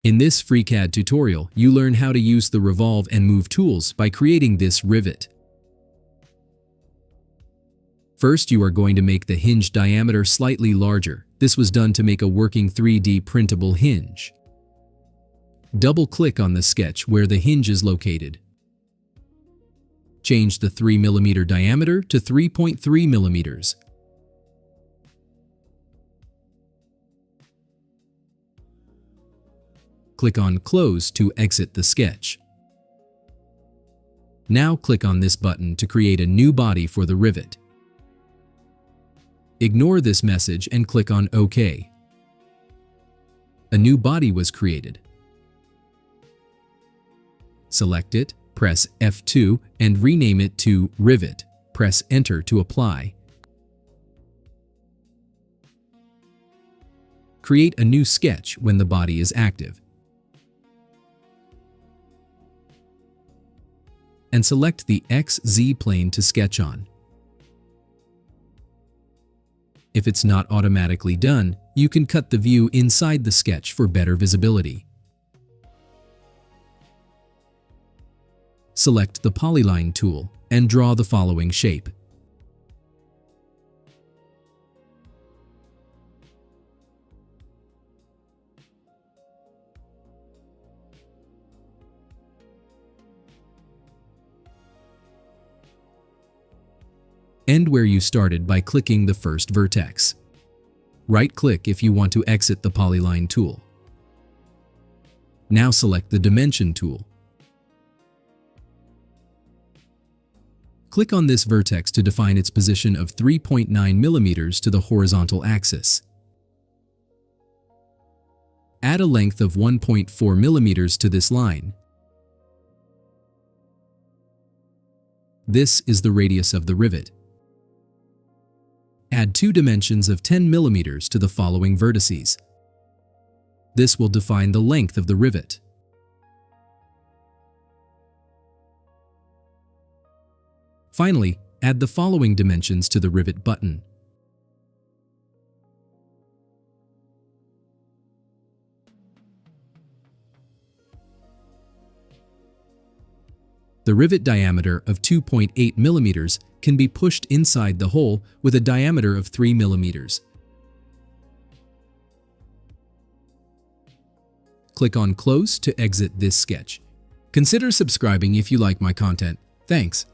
In this FreeCAD tutorial, you learn how to use the Revolve and Move tools by creating this rivet. First, you are going to make the hinge diameter slightly larger. This was done to make a working 3D printable hinge. Double-click on the sketch where the hinge is located. Change the 3 mm diameter to 3.3 mm. Click on Close to exit the sketch. Now click on this button to create a new body for the rivet. Ignore this message and click on OK. A new body was created. Select it, press F2 and rename it to Rivet. Press Enter to apply. Create a new sketch when the body is active. And select the XZ plane to sketch on. If it's not automatically done, you can cut the view inside the sketch for better visibility. Select the Polyline tool and draw the following shape. End where you started by clicking the first vertex. Right-click if you want to exit the Polyline tool. Now select the Dimension tool. Click on this vertex to define its position of 3.9 mm to the horizontal axis. Add a length of 1.4 mm to this line. This is the radius of the rivet. Add 2 dimensions of 10 mm to the following vertices. This will define the length of the rivet. Finally, add the following dimensions to the rivet button. The rivet diameter of 2.8 mm can be pushed inside the hole with a diameter of 3 mm. Click on Close to exit this sketch. Consider subscribing if you like my content. Thanks.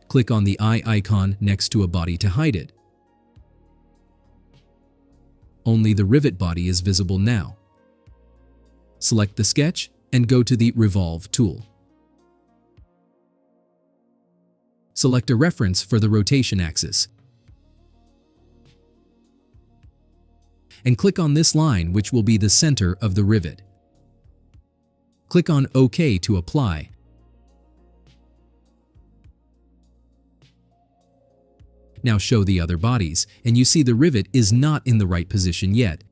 Click on the eye icon next to a body to hide it. Only the rivet body is visible now. Select the sketch and go to the Revolve tool. Select a reference for the rotation axis. And click on this line, which will be the center of the rivet. Click on OK to apply. Now show the other bodies, and you see the rivet is not in the right position yet.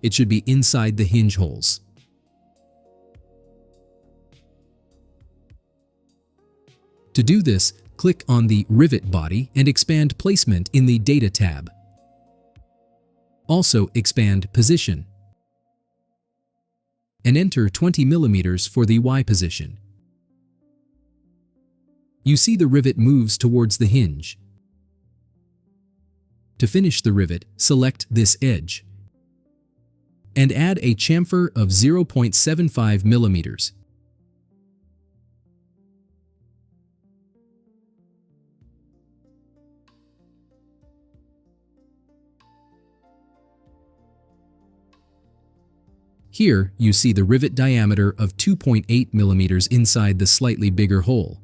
It should be inside the hinge holes. To do this, click on the rivet body and expand Placement in the Data tab. Also expand Position. And enter 20 mm for the Y position. You see the rivet moves towards the hinge. To finish the rivet, select this edge and add a chamfer of 0.75 mm. Here, you see the rivet diameter of 2.8 mm inside the slightly bigger hole.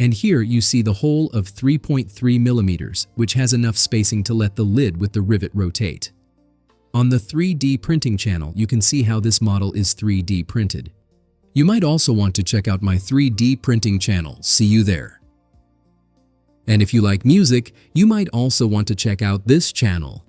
And here you see the hole of 3.3 mm, which has enough spacing to let the lid with the rivet rotate. On the 3D printing channel, you can see how this model is 3D printed. You might also want to check out my 3D printing channel. See you there. And if you like music, you might also want to check out this channel.